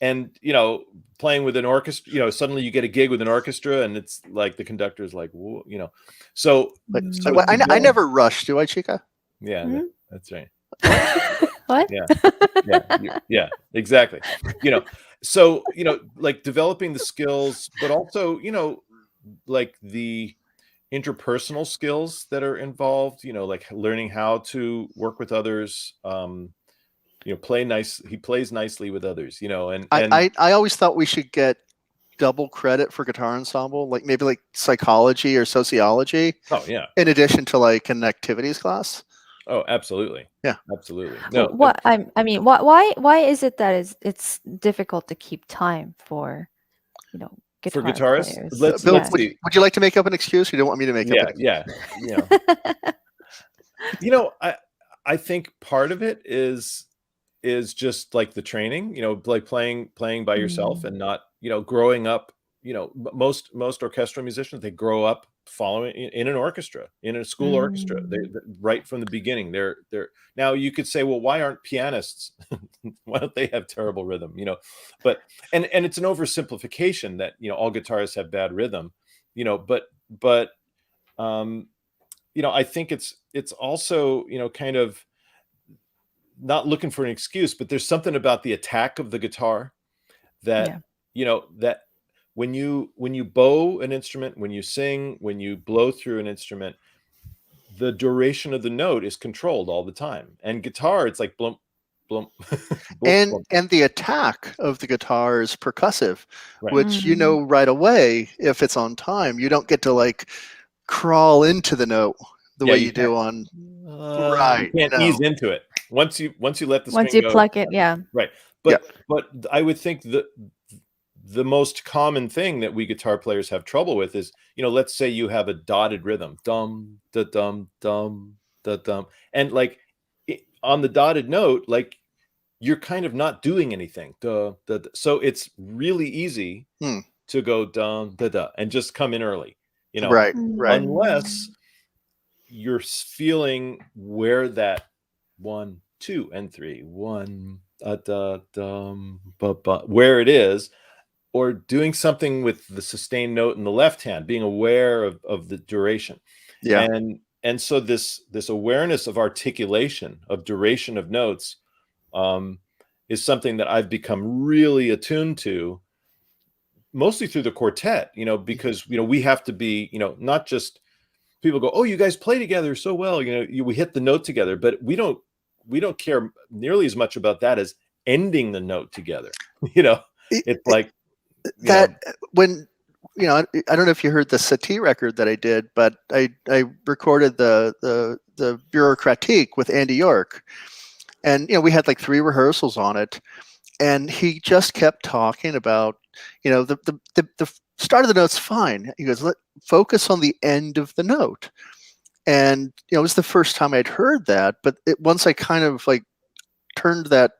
and, you know, playing with an orchestra, you know, suddenly you get a gig with an orchestra and it's like the conductor is like, whoa, you know, so I never rush, do I, Chica? Yeah, that's right. What? Yeah, exactly. You know, so, you know, like developing the skills, but also, you know, like the interpersonal skills that are involved, you know, like learning how to work with others, you know, he plays nicely with others, you know, and I always thought we should get double credit for guitar ensemble, like maybe like psychology or sociology. Oh yeah. In addition to like an activities class. Oh, absolutely. Yeah, absolutely. No, what I mean, why is it that it's difficult to keep time for, you know, for guitar guitarists? players? Bill, would you like to make up an excuse? You don't want me to make up an excuse? Yeah. You know, you know, I think part of it is just like the training, you know, like playing by yourself and not, you know, growing up, you know, most orchestral musicians, they grow up following in an orchestra, in a school orchestra. They right from the beginning. They're now you could say, well, why aren't pianists? Why don't they have terrible rhythm? You know, but and it's an oversimplification that, you know, all guitarists have bad rhythm, you know, but you know, I think it's also, you know, kind of not looking for an excuse, but there's something about the attack of the guitar that, you know, that when you bow an instrument, when you sing, when you blow through an instrument, the duration of the note is controlled all the time. And guitar, it's like blump, blump. And the attack of the guitar is percussive, which you know right away if it's on time. You don't get to like crawl into the note the way you do on you can't ease into it. Once you let the string once you go, pluck it, right. But I would think the most common thing that we guitar players have trouble with is, let's say you have a dotted rhythm, dum da dum dum da dum, and like on the dotted note, like you're kind of not doing anything. Duh, duh, duh. So it's really easy to go dum da da and just come in early, Right. unless you're feeling where that 1, 2, and 3, 1 da dum ba ba, where it is, or doing something with the sustained note in the left hand, being aware of the duration. Yeah. And so this awareness of articulation, of duration of notes, is something that I've become really attuned to, mostly through the quartet, because, we have to be, not just people go, oh, you guys play together so well, we hit the note together, but we don't care nearly as much about that as ending the note together. It's like that when, I don't know if you heard the Satie record that I did, but I recorded the Bureaucratique with Andy York, and we had like 3 rehearsals on it, and he just kept talking about the start of the note's fine. He goes, let focus on the end of the note, and it was the first time I'd heard that, but once I kind of like turned that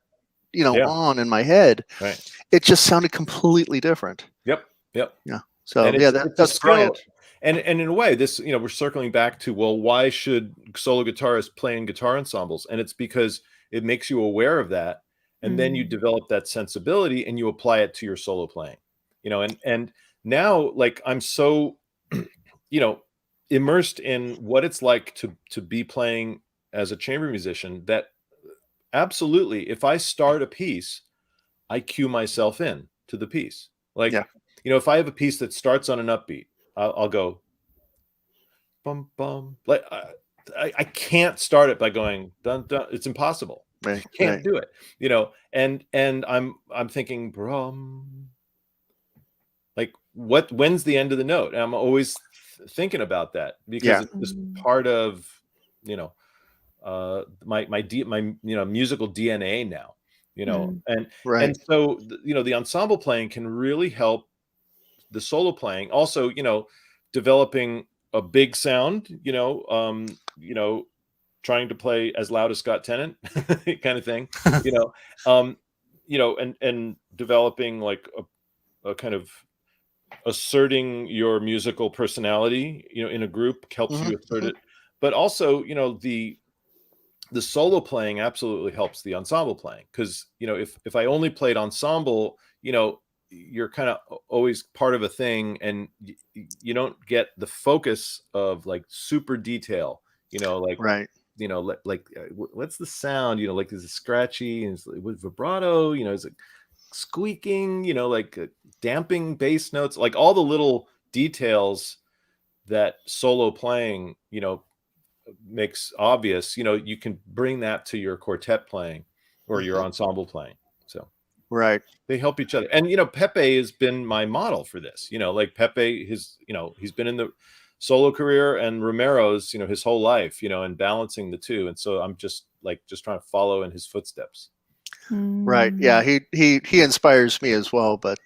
on in my head, right, it just sounded completely different. Yep. Yeah. So and that's brilliant. And in a way, this, we're circling back to, well, why should solo guitarists play in guitar ensembles? And it's because it makes you aware of that, and then you develop that sensibility and you apply it to your solo playing. And now, like, I'm so immersed in what it's like to be playing as a chamber musician, that absolutely, if I start a piece, I cue myself in to the piece. Like, if I have a piece that starts on an upbeat, I'll go bum bum. Like I can't start it by going dun dun. It's impossible. Right, Can't do it. And I'm thinking, brum. Like, when's the end of the note? And I'm always thinking about that, because it's just part of my musical DNA now. And so the ensemble playing can really help the solo playing. Also, developing a big sound, trying to play as loud as Scott Tennant kind of thing, and developing like a kind of asserting your musical personality, in a group helps you assert it. But also, the solo playing absolutely helps the ensemble playing, because if I only played ensemble, you're kind of always part of a thing, and you don't get the focus of like super detail, like right, what's the sound, like, is it scratchy, and with vibrato, is it squeaking, like damping bass notes, like all the little details that solo playing makes obvious. You can bring that to your quartet playing or your ensemble playing. So they help each other. And Pepe has been my model for this. Like Pepe, he's been in the solo career, and Romero's his whole life, and balancing the two. And so I'm just trying to follow in his footsteps. Right. Yeah. He inspires me as well. But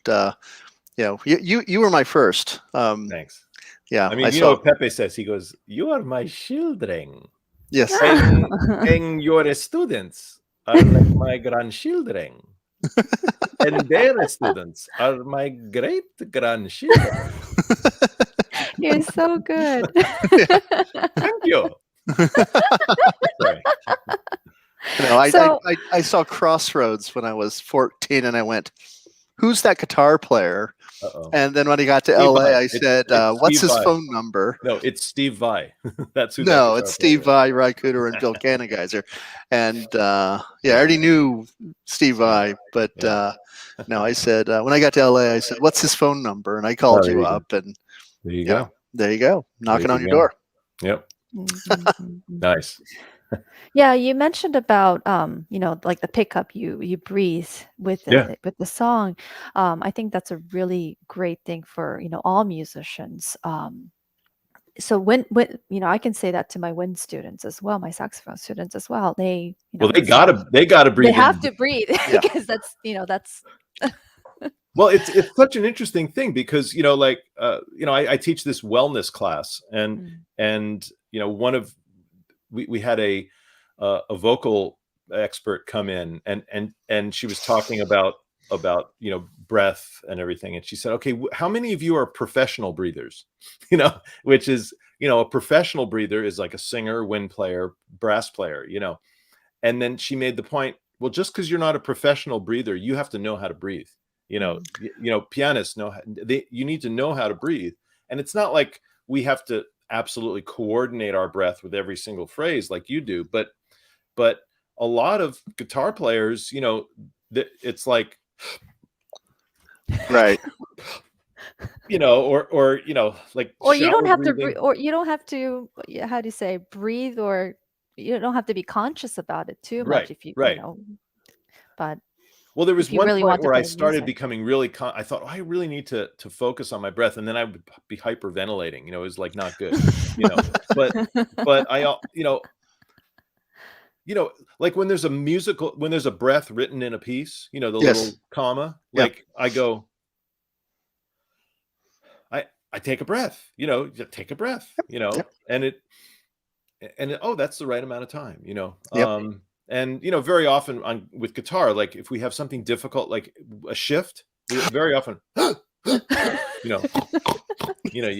you were my first. Thanks. Yeah. I mean, what Pepe says. He goes, "You are my children." Yes. And your students are like my grandchildren, and their students are my great grandchildren. You're so good. Thank you. Sorry. I saw Crossroads when I was 14, and I went, "Who's that guitar player?" And then when I got to LA, I said, "What's his phone number?" No, it's Steve Vai. That's who. No, it's Steve Vai, Ry Cooder, and Bill Kanengiser. And I already knew Steve Vai, but no, I said when I got to LA, I said, "What's his phone number?" And I called you up, and there you go. There you go, knocking on your door. Yep. Nice. Yeah, you mentioned about like the pickup you breathe with the song. I think that's a really great thing for all musicians. So when I can say that to my wind students as well, my saxophone students as well. They they gotta breathe. They have to breathe because that's Well, it's such an interesting thing because, like, I teach this wellness class, and we had a vocal expert come in, and she was talking about breath and everything, and she said, okay, how many of you are professional breathers? Which is, a professional breather is like a singer, wind player, brass player, and then she made the point, well, just because you're not a professional breather, you have to know how to breathe. Pianists you need to know how to breathe, and it's not like we have to absolutely coordinate our breath with every single phrase like you do, but a lot of guitar players, it's like, right. Or like, or you don't have breathing. to, or you don't have to, how do you say, breathe, or you don't have to be conscious about it too much if you, but well, there was one really point where I play started music. becoming really, I thought, I really need to focus on my breath, and then I would be hyperventilating. It was like not good. But I, like when there's a breath written in a piece, the little comma, like I go, I take a breath, take a breath, and oh, that's the right amount of time, and very often with guitar, like if we have something difficult, like a shift, very often, you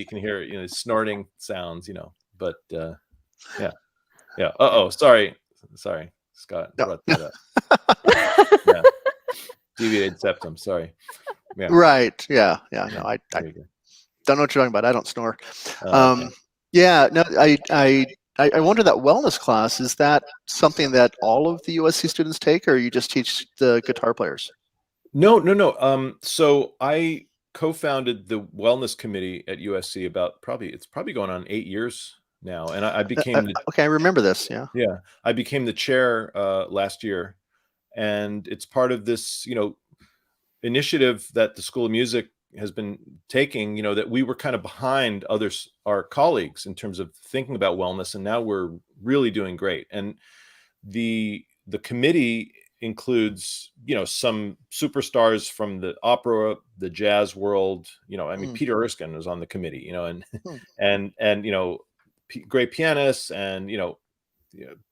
can hear snorting sounds, but yeah. Sorry, Scott brought that up. Yeah. Deviated septum, sorry. Yeah. Right. Yeah. No, I don't know what you're talking about. I don't snore. Yeah. No, I wonder, that wellness class, is that something that all of the USC students take, or you just teach the guitar players? No. So I co-founded the wellness committee at USC it's probably going on 8 years now, and I became okay, I remember this. Yeah, I became the chair last year, and it's part of this initiative that the School of Music has been taking, that we were kind of behind our colleagues in terms of thinking about wellness, and now we're really doing great. And the committee includes some superstars from the opera, the jazz world. Peter Erskine was on the committee, and great pianists, and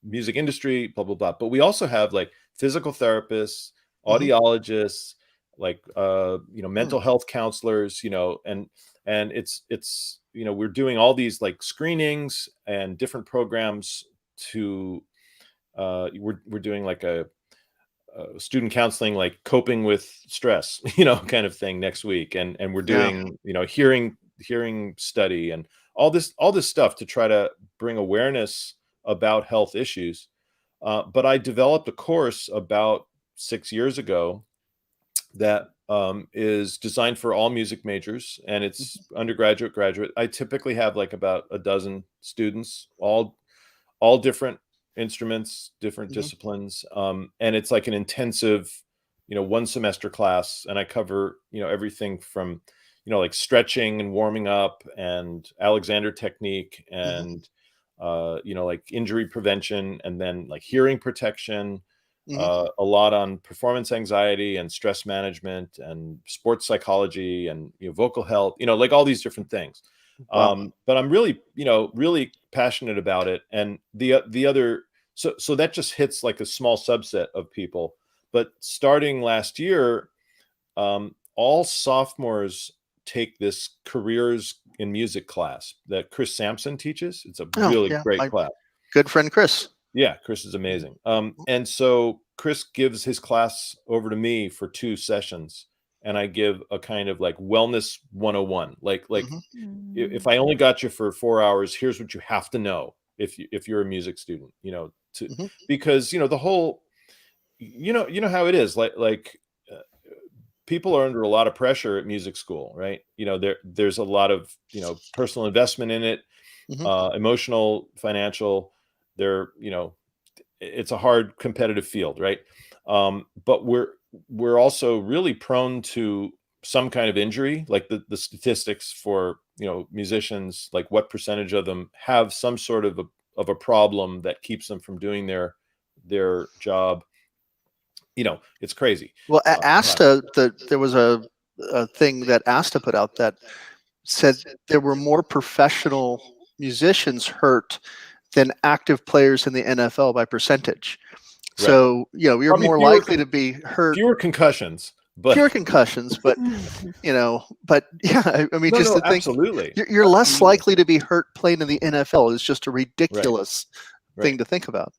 music industry, blah blah blah. But we also have like physical therapists, audiologists, like mental health counselors, and it's we're doing all these like screenings and different programs to we're doing like a student counseling, like coping with stress, kind of thing next week, and we're doing hearing study and all this stuff to try to bring awareness about health issues. But I developed a course about 6 years ago that is designed for all music majors, and it's undergraduate, graduate. I typically have like about a dozen students, all different instruments, different disciplines, and it's like an intensive, 1 semester class, and I cover everything from like stretching and warming up and Alexander technique, and like injury prevention, and then like hearing protection. A lot on performance anxiety and stress management and sports psychology and vocal health, like all these different things. Wow. But I'm really really passionate about it, and the other, so that just hits like a small subset of people. But starting last year, all sophomores take this careers in music class that Chris Sampson teaches. It's a really great class. Good friend Chris. Yeah, Chris is amazing. And so Chris gives his class over to me for 2 sessions, and I give a kind of like wellness 101. Like if I only got you for 4 hours, here's what you have to know if you're a music student, because the whole, how it is, like people are under a lot of pressure at music school, right? There's a lot of personal investment in it, emotional, financial. It's a hard competitive field, right? But we're also really prone to some kind of injury. Like the statistics for musicians, like what percentage of them have some sort of a problem that keeps them from doing their job. It's crazy. Well, ASTA, there was a thing that Asta put out that said there were more professional musicians hurt than active players in the NFL by percentage. Right. So, you're Probably more likely to be hurt. Fewer concussions, but Fewer concussions, but but yeah, I mean, no, just no, to think, absolutely. you're less likely to be hurt playing in the NFL is just a ridiculous thing to think about.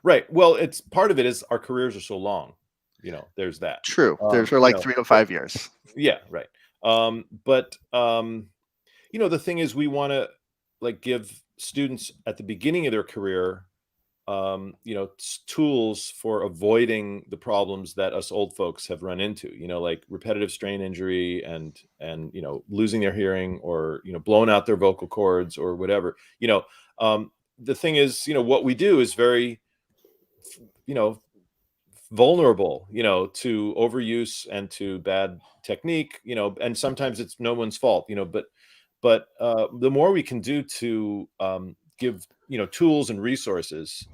Right. Well, it's part of it is our careers are so long. There's that. True. There's like 3 to 5 years. Yeah. Right. But the thing is, we want to give students at the beginning of their career, tools for avoiding the problems that us old folks have run into, like repetitive strain injury and losing their hearing, or, blowing out their vocal cords or whatever. The thing is, what we do is very, vulnerable, to overuse and to bad technique, and sometimes it's no one's fault, but the more we can do to give tools and resources,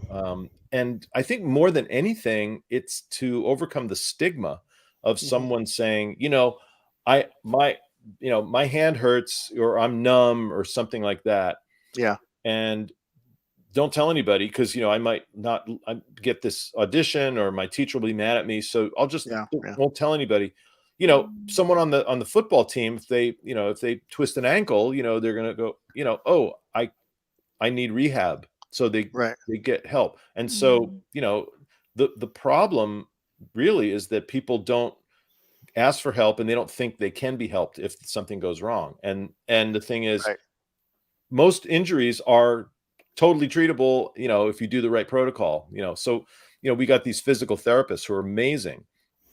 and I think more than anything, it's to overcome the stigma of someone saying, my hand hurts, or I'm numb, or something like that. Yeah. And don't tell anybody, because I might not get this audition, or my teacher will be mad at me, so I'll just won't tell anybody. Someone on the football team, if they twist an ankle, they're gonna go, oh, I need rehab, so they get help. And so the problem really is that people don't ask for help, and they don't think they can be helped if something goes wrong. And the thing is, most injuries are totally treatable, if you do the right protocol, so, we got these physical therapists who are amazing.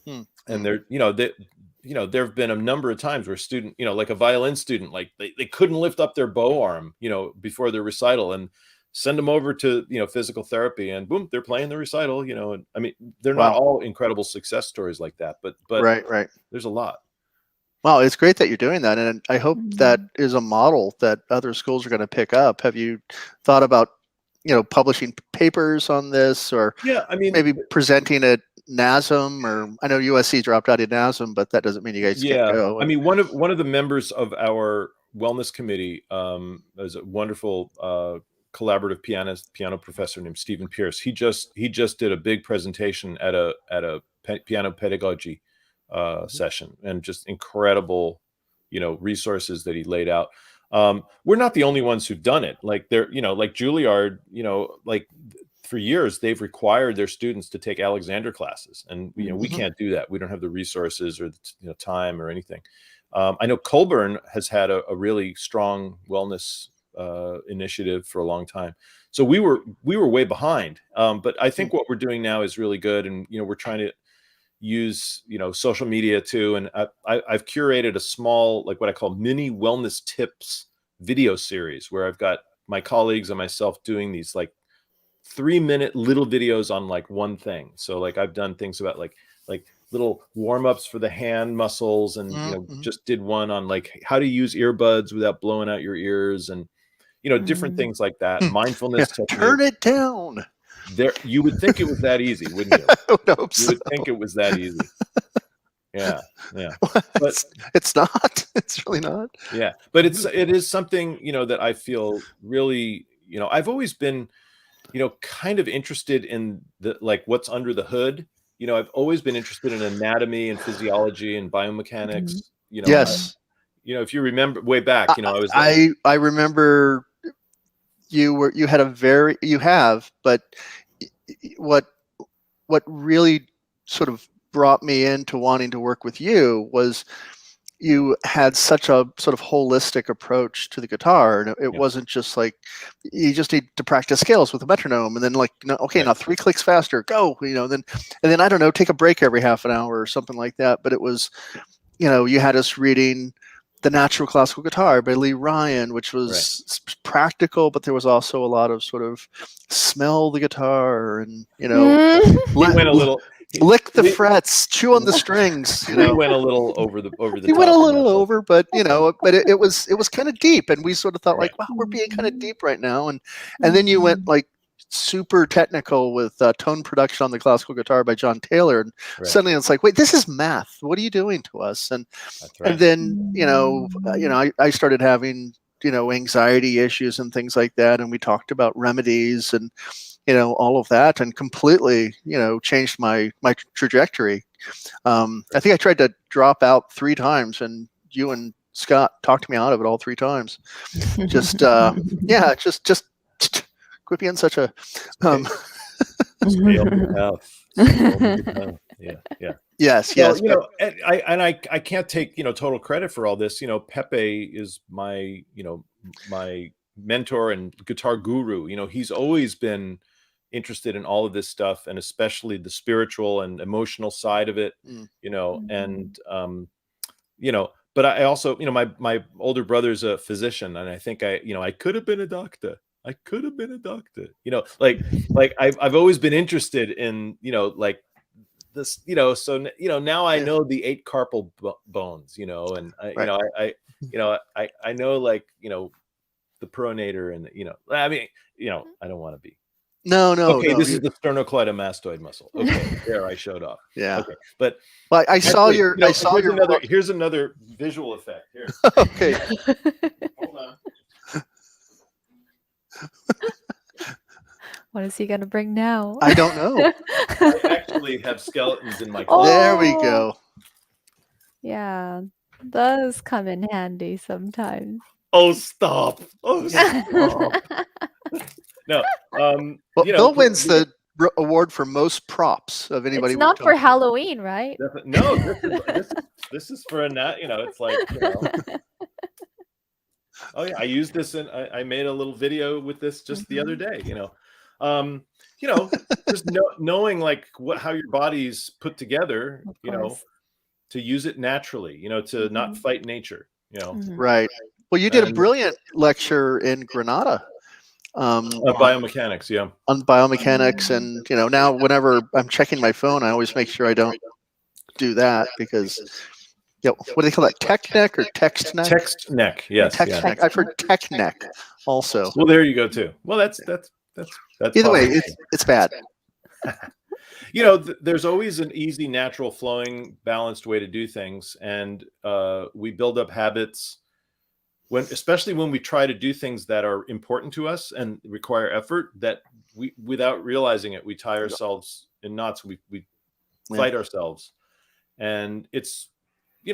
And they're, there have been a number of times where a student, like a violin student, like they couldn't lift up their bow arm, before their recital, and send them over to, physical therapy, and boom, they're playing the recital, and I mean, they're not all incredible success stories like that, but right. There's a lot. Wow, it's great that you're doing that, and I hope that is a model that other schools are going to pick up. Have you thought about, publishing papers on this, or maybe presenting at NASM? Or I know USC dropped out of NASM, but that doesn't mean you guys can't go. I mean, one of the members of our wellness committee is a wonderful collaborative piano professor named Stephen Pierce. He just did a big presentation at a piano pedagogy session, and just incredible, resources that he laid out. We're not the only ones who've done it. Like like Juilliard, for years they've required their students to take Alexander classes, and we can't do that. We don't have the resources or the time or anything. I know Colburn has had a really strong wellness initiative for a long time. So we were way behind. But I think what we're doing now is really good, and we're trying to use social media too, and I've curated a small, like what I call mini wellness tips video series, where I've got my colleagues and myself doing these like 3-minute little videos on like one thing. So like I've done things about like little warm-ups for the hand muscles, and just did one on like how to use earbuds without blowing out your ears, and different things like that. Mindfulness techniques. Turn it down. There, you would think it was that easy, wouldn't you? I would hope you would think it was that easy. Yeah. But it's not. It's really not. Yeah, but it is something that I feel really. I've always been, kind of interested in the what's under the hood. I've always been interested in anatomy and physiology and biomechanics. Yes. If you remember way back, I remember you have, but what really sort of brought me into wanting to work with you was you had such a sort of holistic approach to the guitar, and it wasn't just like you just need to practice scales with a metronome, and then now 3 clicks faster, go, then I don't know, take a break every half an hour or something like that. But it was, you had us reading The Natural Classical Guitar by Lee Ryan, which was practical, but there was also a lot of sort of smell the guitar, and we went a little. Lick the frets, chew on the strings. We went a little over the. He went a little over, but but it was kind of deep, and we sort of thought wow, we're being kind of deep right now, and then you went super technical with tone production on the classical guitar by John Taylor. And Right. suddenly it's like, wait, this is math. What are you doing to us? And That's right. and then I started having anxiety issues and things like that, and we talked about remedies and all of that, and completely changed my trajectory. I think I tried to drop out 3 times, and you and Scott talked me out of it all 3 times. Just just quit being such a Stay on the path. Stay on the path. Yeah. yes. Well, I can't take total credit for all this. Pepe is my my mentor and guitar guru. He's always been interested in all of this stuff, and especially the spiritual and emotional side of it. And but I also my older brother's a physician, and I think I could have been a doctor. I could have been a doctor. Like I've always been interested in like this. So now I know the 8 carpal bones. And Right. I know like the pronator, and I mean I don't want to be. No. Okay, this is the sternocleidomastoid muscle. Okay, there I showed off. Yeah. Okay, but Well, I saw actually, your. I saw here's your. another. Here's another visual effect. Here. Okay. Hold on. What is he gonna bring now? I don't know. I actually have skeletons in my closet. There we go. Yeah, those come in handy sometimes. Oh, stop! Oh, stop! No. Well, Bill wins the award for most props of anybody. It's not for Halloween, right? No, this is for a it's like oh yeah, I used this, and I made a little video with this just the other day. Just knowing like how your body's put together, to use it naturally, to not fight nature, Right. Well, you did a brilliant lecture in Granada. Biomechanics, yeah. On biomechanics, and now whenever I'm checking my phone, I always make sure I don't do that, because what do they call that? Tech neck or text neck? Text neck, yes. Text neck. I've heard tech neck also. Well, there you go too. Well, that's either way, it's bad. There's always an easy, natural, flowing, balanced way to do things, and we build up habits especially when we try to do things that are important to us and require effort, that we, without realizing it, we tie ourselves in knots. We fight ourselves, and it's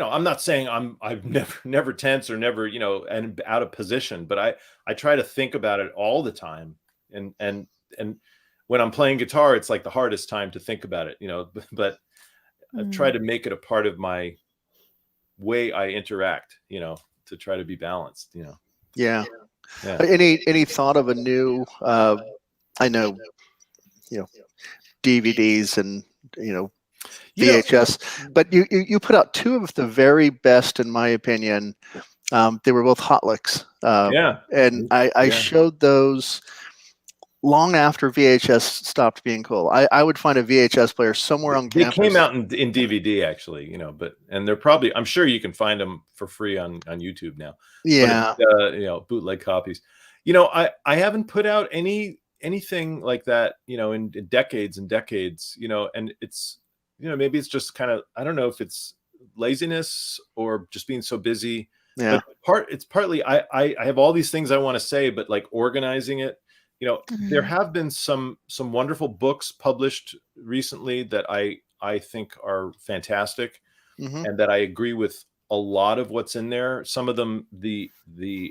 I'm not saying I'm never tense or never and out of position, but I try to think about it all the time, and when I'm playing guitar, it's like the hardest time to think about it, but I've tried to make it a part of my way I interact, to try to be balanced, Yeah. Any thought of a new, I know, DVDs and, VHS, but you put out 2 of the very best, in my opinion. They were both hot licks. And I showed those long after VHS stopped being cool. I would find a VHS player somewhere on campus. They came out in DVD, actually, and they're probably, I'm sure you can find them for free on YouTube now. Yeah. But, bootleg copies. I haven't put out anything like that, in decades and decades, and it's, maybe it's just kind of, I don't know if it's laziness or just being so busy. Yeah. But it's partly, I have all these things I want to say, but like organizing it, there have been some wonderful books published recently that I think are fantastic, and that I agree with a lot of what's in there. Some of them, the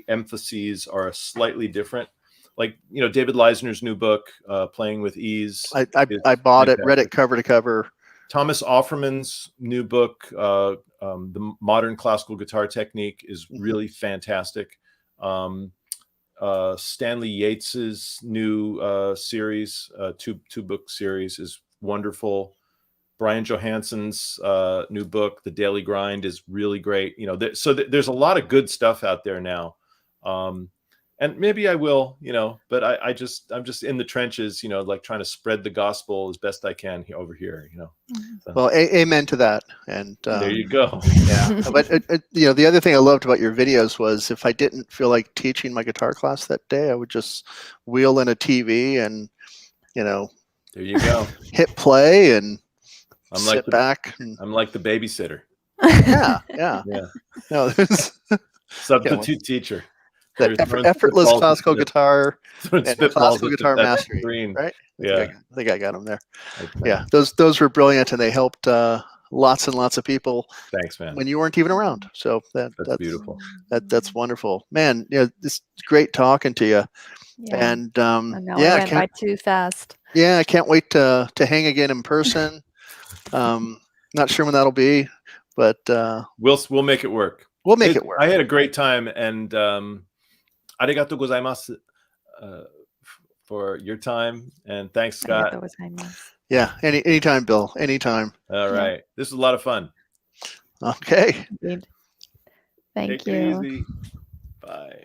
emphases are slightly different. Like, David Leisner's new book, Playing with Ease. I bought it, read it cover to cover. Thomas Offerman's new book, The Modern Classical Guitar Technique, is really fantastic. Stanley Yates's new series, two book series, is wonderful. Brian Johansson's new book, The Daily Grind, is really great. So there's a lot of good stuff out there now. and maybe I will, but I'm just in the trenches, like trying to spread the gospel as best I can over here, So, Well, amen to that. And there you go. yeah, but the other thing I loved about your videos was if I didn't feel like teaching my guitar class that day, I would just wheel in a TV and there you go. hit play and I'm sit like back. And, I'm like the babysitter. yeah. No, Substitute teacher. That effortless classical guitar and classical guitar mastery, screen. right? Yeah, I think I got them there. okay. Yeah, those were brilliant, and they helped lots and lots of people. Thanks, man. When you weren't even around, so that's beautiful. That's wonderful, man. It's great talking to you. Yeah. And I know, it went by too fast. Yeah, I can't wait to hang again in person. Not sure when that'll be, but we'll make it work. We'll make it work. I had a great time, and arigatou gozaimasu for your time, and thanks, Scott. Yeah, anytime, Bill. Anytime. All right, this was a lot of fun. Okay. Indeed. Thank Take you. it easy. Bye.